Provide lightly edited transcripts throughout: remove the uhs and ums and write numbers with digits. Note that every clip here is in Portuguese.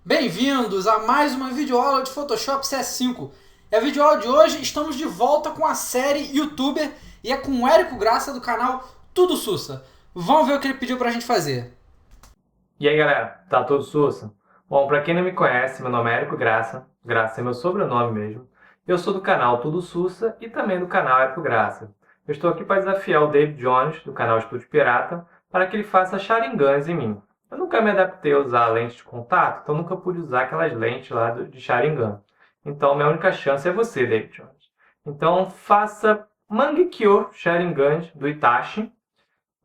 Bem-vindos a mais uma videoaula de Photoshop CS5. E a videoaula de hoje estamos de volta com a série YouTuber e é com o Érico Graça do canal Tudo Sussa. Vamos ver o que ele pediu pra gente fazer. E aí galera, tá tudo sussa? Bom, pra quem não me conhece, meu nome é Érico Graça, Graça é meu sobrenome mesmo. Eu sou do canal Tudo Sussa e também do canal Érico Graça. Eu estou aqui para desafiar o David Jones, do canal Estúdio Pirata, para que ele faça Sharingans em mim. Eu nunca me adaptei a usar lente de contato, então nunca pude usar aquelas lentes lá de Sharingan. Então minha única chance é você, David Jones. Então faça Mangekyo Sharingans do Itachi,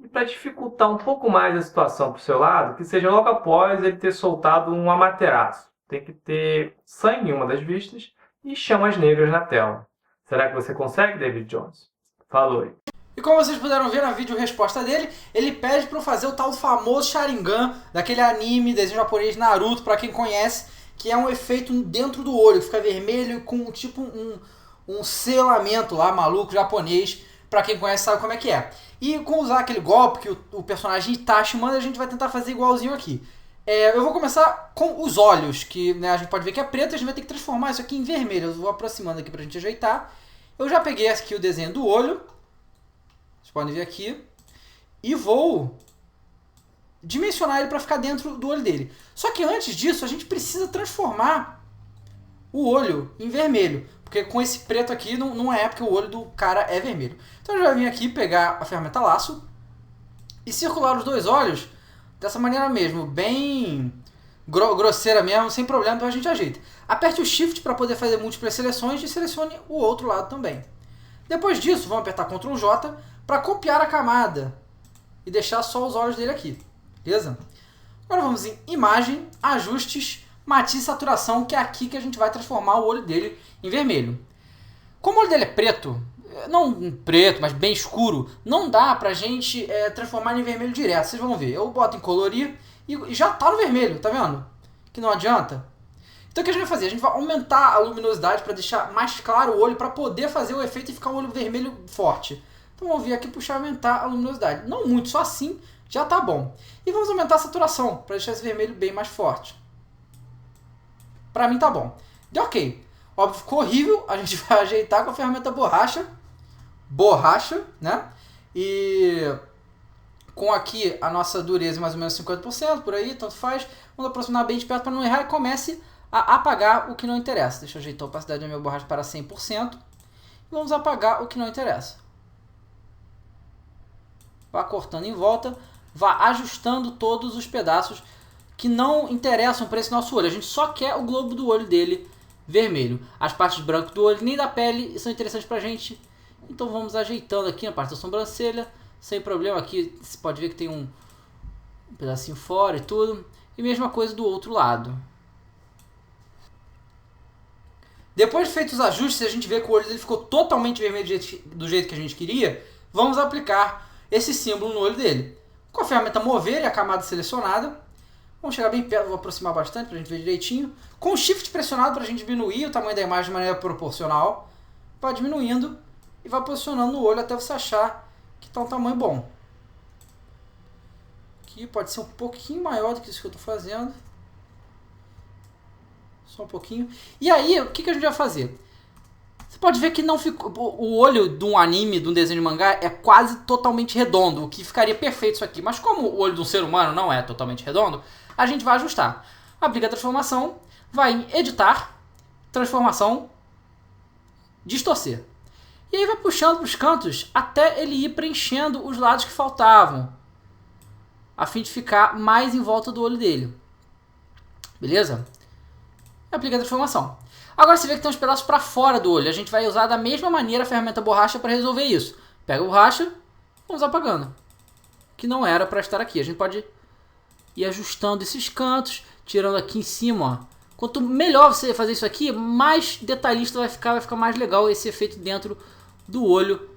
e para dificultar um pouco mais a situação para o seu lado, que seja logo após ele ter soltado um Amaterasu. Tem que ter sangue em uma das vistas e chamas negras na tela. Será que você consegue, David Jones? Falou aí. E como vocês puderam ver na vídeo resposta dele, ele pede para eu fazer o tal famoso Sharingan, daquele anime, desenho japonês Naruto, para quem conhece, que é um efeito dentro do olho, que fica vermelho com tipo um selamento lá maluco japonês, para quem conhece sabe como é que é. E com usar aquele golpe que o personagem Itachi manda, a gente vai tentar fazer igualzinho aqui. Eu vou começar com os olhos, que né, a gente pode ver que é preto, a gente vai ter que transformar isso aqui em vermelho. Eu vou aproximando aqui pra gente ajeitar. Eu já peguei aqui o desenho do olho, vocês podem ver aqui, e vou dimensionar ele para ficar dentro do olho dele. Só que antes disso, a gente precisa transformar o olho em vermelho, porque com esse preto aqui não é porque o olho do cara é vermelho. Então eu já vim aqui pegar a ferramenta laço e circular os dois olhos dessa maneira mesmo, bem grosseira mesmo, sem problema, então a gente ajeita. Aperte o Shift para poder fazer múltiplas seleções e selecione o outro lado também. Depois disso, vamos apertar Ctrl J para copiar a camada e deixar só os olhos dele aqui, beleza? Agora vamos em Imagem, Ajustes, Matiz e Saturação, que é aqui que a gente vai transformar o olho dele em vermelho. Como o olho dele é preto, não preto, mas bem escuro, não dá pra gente transformar ele em vermelho direto. Vocês vão ver, eu boto em colorir e já tá no vermelho, tá vendo? Que não adianta. Então o que a gente vai fazer? A gente vai aumentar a luminosidade para deixar mais claro o olho, para poder fazer o efeito e ficar um olho vermelho forte. Então vamos vir aqui puxar aumentar a luminosidade. Não muito, só assim já tá bom. E vamos aumentar a saturação, para deixar esse vermelho bem mais forte. Pra mim tá bom. Deu ok. Óbvio, ficou horrível, a gente vai ajeitar com a ferramenta borracha. Borracha, né? E com aqui a nossa dureza mais ou menos 50%, por aí, tanto faz. Vamos aproximar bem de perto para não errar e comece a apagar o que não interessa. Deixa eu ajeitar a opacidade da minha borracha para 100%. E vamos apagar o que não interessa. Vá cortando em volta, vá ajustando todos os pedaços que não interessam para esse nosso olho. A gente só quer o globo do olho dele vermelho. As partes brancas do olho nem da pele são interessantes para a gente. Então vamos ajeitando aqui na parte da sobrancelha, sem problema. Aqui você pode ver que tem um pedacinho fora e tudo. E mesma coisa do outro lado. Depois de feitos os ajustes, a gente vê que o olho dele ficou totalmente vermelho do jeito que a gente queria, vamos aplicar esse símbolo no olho dele. Com a ferramenta mover e a camada selecionada, vamos chegar bem perto, vou aproximar bastante para a gente ver direitinho. Com o Shift pressionado para a gente diminuir o tamanho da imagem de maneira proporcional, vai diminuindo e vai posicionando no olho até você achar que está um tamanho bom. Aqui pode ser um pouquinho maior do que isso que eu estou fazendo. Só um pouquinho. E aí, o que a gente vai fazer? Você pode ver que não ficou, o olho de um anime, de um desenho de mangá, é quase totalmente redondo, o que ficaria perfeito isso aqui. Mas como o olho de um ser humano não é totalmente redondo, a gente vai ajustar. Aplica a transformação, vai em Editar, Transformação, Distorcer. E aí vai puxando para os cantos até ele ir preenchendo os lados que faltavam, a fim de ficar mais em volta do olho dele. Beleza? Aplica a transformação. Agora você vê que tem uns pedaços para fora do olho. A gente vai usar da mesma maneira a ferramenta borracha para resolver isso. Pega a borracha, vamos apagando. Que não era para estar aqui. A gente pode ir ajustando esses cantos, tirando aqui em cima. Ó. Quanto melhor você fazer isso aqui, mais detalhista vai ficar mais legal esse efeito dentro do olho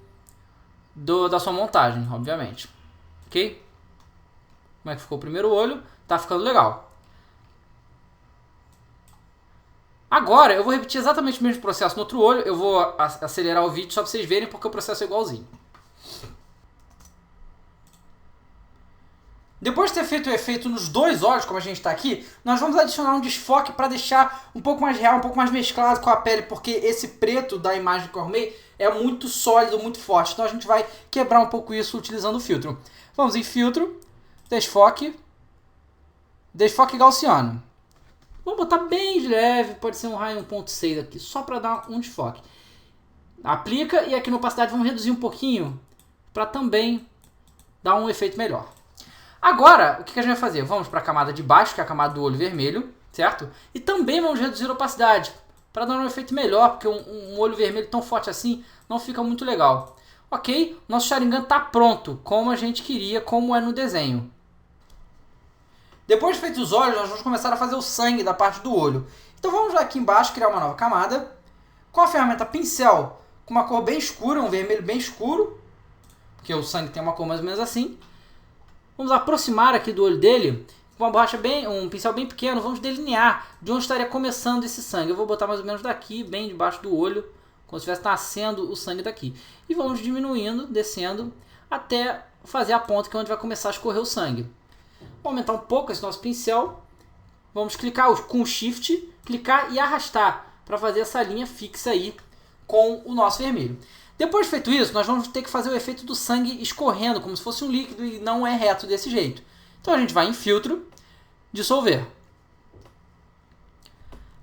da sua montagem, obviamente. Ok? Como é que ficou o primeiro olho? Tá ficando legal. Agora eu vou repetir exatamente o mesmo processo no outro olho. Eu vou acelerar o vídeo só para vocês verem porque o processo é igualzinho. Depois de ter feito o efeito nos dois olhos, como a gente está aqui, nós vamos adicionar um desfoque para deixar um pouco mais real, um pouco mais mesclado com a pele, porque esse preto da imagem que eu arrumei é muito sólido, muito forte. Então a gente vai quebrar um pouco isso utilizando o filtro. Vamos em filtro, desfoque, desfoque gaussiano. Vamos botar bem de leve, pode ser um raio 1.6 aqui, só para dar um desfoque. Aplica e aqui na opacidade vamos reduzir um pouquinho para também dar um efeito melhor. Agora, o que a gente vai fazer? Vamos para a camada de baixo, que é a camada do olho vermelho, certo? E também vamos reduzir a opacidade, para dar um efeito melhor, porque um olho vermelho tão forte assim não fica muito legal. Ok, nosso Sharingan está pronto, como a gente queria, como é no desenho. Depois de feitos os olhos, nós vamos começar a fazer o sangue da parte do olho. Então vamos aqui embaixo criar uma nova camada, com a ferramenta pincel, com uma cor bem escura, um vermelho bem escuro, porque o sangue tem uma cor mais ou menos assim. Vamos aproximar aqui do olho dele, com uma borracha um pincel bem pequeno, vamos delinear de onde estaria começando esse sangue. Eu vou botar mais ou menos daqui, bem debaixo do olho, como se estivesse nascendo o sangue daqui. E vamos diminuindo, descendo, até fazer a ponta, que é onde vai começar a escorrer o sangue. Vou aumentar um pouco esse nosso pincel, vamos clicar com o Shift, clicar e arrastar, para fazer essa linha fixa aí com o nosso vermelho. Depois de feito isso, nós vamos ter que fazer o efeito do sangue escorrendo, como se fosse um líquido e não é reto desse jeito. Então a gente vai em filtro, dissolver.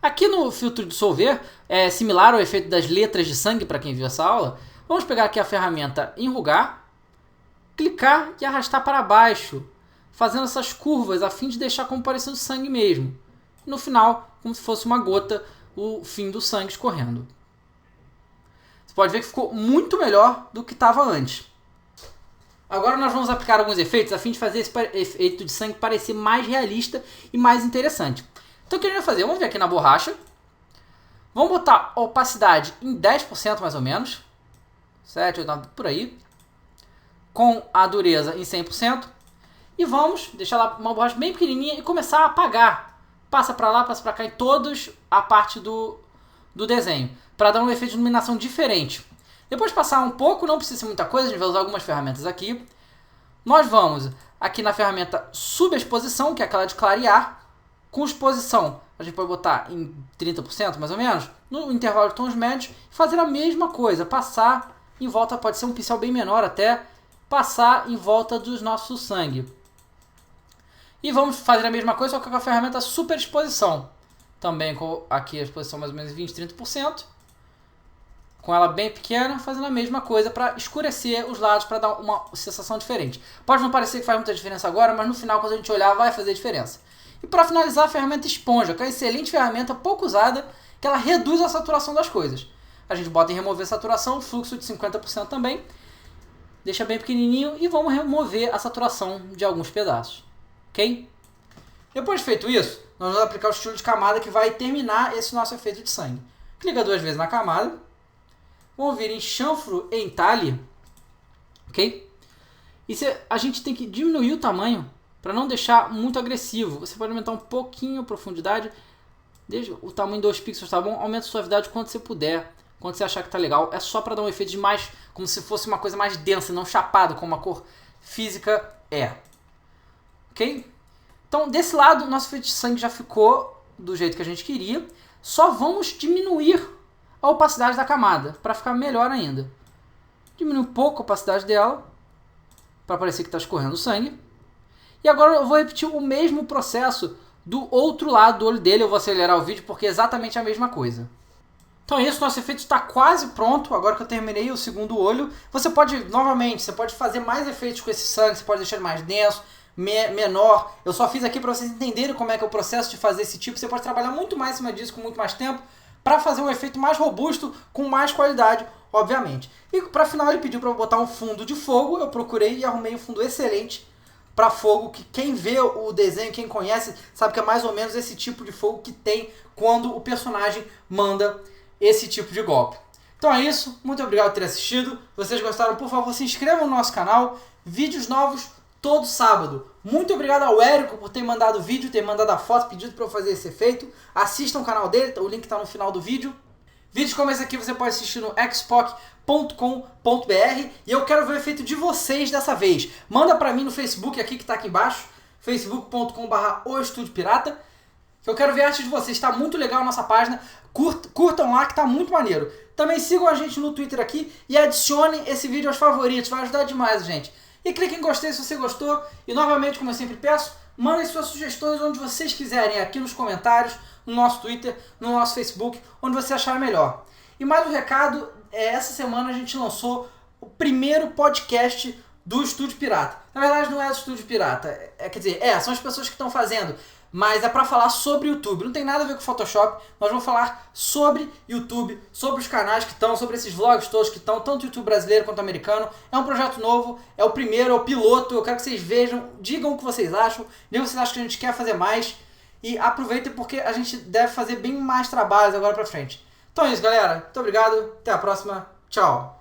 Aqui no filtro dissolver, é similar ao efeito das letras de sangue, para quem viu essa aula. Vamos pegar aqui a ferramenta enrugar, clicar e arrastar para baixo, fazendo essas curvas a fim de deixar como parecendo sangue mesmo. No final, como se fosse uma gota, o fim do sangue escorrendo. Você pode ver que ficou muito melhor do que estava antes. Agora nós vamos aplicar alguns efeitos a fim de fazer esse efeito de sangue parecer mais realista e mais interessante. Então o que a gente vai fazer? Vamos vir aqui na borracha. Vamos botar a opacidade em 10% mais ou menos. 7, 8, 9, por aí. Com a dureza em 100%. E vamos deixar lá uma borracha bem pequenininha e começar a apagar. Passa para lá, passa para cá em todos a parte do desenho, para dar um efeito de iluminação diferente. Depois de passar um pouco, não precisa ser muita coisa, a gente vai usar algumas ferramentas aqui. Nós vamos aqui na ferramenta subexposição, que é aquela de clarear, com exposição. A gente pode botar em 30% mais ou menos, no intervalo de tons médios, e fazer a mesma coisa, passar em volta, pode ser um pincel bem menor até, passar em volta do nosso sangue. E vamos fazer a mesma coisa, só que com a ferramenta superexposição. Também com aqui a exposição mais ou menos 20, 30%. Com ela bem pequena, fazendo a mesma coisa para escurecer os lados, para dar uma sensação diferente. Pode não parecer que faz muita diferença agora, mas no final, quando a gente olhar, vai fazer diferença. E para finalizar, a ferramenta esponja, que é uma excelente ferramenta, pouco usada, que ela reduz a saturação das coisas. A gente bota em remover saturação, fluxo de 50% também. Deixa bem pequenininho e vamos remover a saturação de alguns pedaços. Ok? Depois de feito isso, nós vamos aplicar o estilo de camada que vai terminar esse nosso efeito de sangue. Clica 2 vezes na camada. Vamos vir em chanfro e entalhe. Ok? E a gente tem que diminuir o tamanho para não deixar muito agressivo. Você pode aumentar um pouquinho a profundidade. Deixa o tamanho 2 pixels, tá bom? Aumenta a suavidade quando você puder. Quando você achar que tá legal. É só para dar um efeito de mais, como se fosse uma coisa mais densa, não chapado, como a cor física é. Ok? Então, desse lado, nosso efeito de sangue já ficou do jeito que a gente queria. Só vamos diminuir a opacidade da camada, para ficar melhor ainda. Diminui um pouco a opacidade dela, para parecer que está escorrendo sangue. E agora eu vou repetir o mesmo processo do outro lado do olho dele. Eu vou acelerar o vídeo porque é exatamente a mesma coisa. Então é isso, nosso efeito está quase pronto. Agora que eu terminei o segundo olho, você pode, novamente, você pode fazer mais efeitos com esse sangue, você pode deixar ele mais denso, menor. Eu só fiz aqui para vocês entenderem como é que é o processo de fazer esse tipo. Você pode trabalhar muito mais em cima disso, com muito mais tempo, para fazer um efeito mais robusto, com mais qualidade, obviamente. E para final ele pediu para eu botar um fundo de fogo. Eu procurei e arrumei um fundo excelente para fogo, que quem vê o desenho, quem conhece, sabe que é mais ou menos esse tipo de fogo que tem quando o personagem manda esse tipo de golpe. Então é isso, muito obrigado por ter assistido. Se vocês gostaram, por favor, se inscrevam no nosso canal. Vídeos novos todo sábado. Muito obrigado ao Érico por ter mandado o vídeo, ter mandado a foto, pedido para eu fazer esse efeito. Assistam o canal dele, o link está no final do vídeo. Vídeos como esse aqui você pode assistir no xpoc.com.br e eu quero ver o efeito de vocês dessa vez. Manda pra mim no Facebook aqui que tá aqui embaixo, facebook.com/oestudiopirata, que eu quero ver a arte de vocês. Tá muito legal a nossa página. Curtam lá que tá muito maneiro. Também sigam a gente no Twitter aqui e adicionem esse vídeo aos favoritos, vai ajudar demais, gente. E clique em gostei se você gostou. E novamente, como eu sempre peço, mandem suas sugestões onde vocês quiserem, aqui nos comentários, no nosso Twitter, no nosso Facebook, onde você achar melhor. E mais um recado, essa semana a gente lançou o primeiro podcast do Estúdio Pirata. Na verdade não é o Estúdio Pirata, quer dizer, são as pessoas que estão fazendo, mas é para falar sobre YouTube. Não tem nada a ver com Photoshop, nós vamos falar sobre YouTube, sobre os canais que estão, sobre esses vlogs todos que estão, tanto YouTube brasileiro quanto americano. É um projeto novo, é o primeiro, é o piloto, eu quero que vocês vejam, digam o que vocês acham, digam se vocês acham que a gente quer fazer mais e aproveitem porque a gente deve fazer bem mais trabalhos agora pra frente. Então é isso, galera. Muito obrigado, até a próxima, tchau!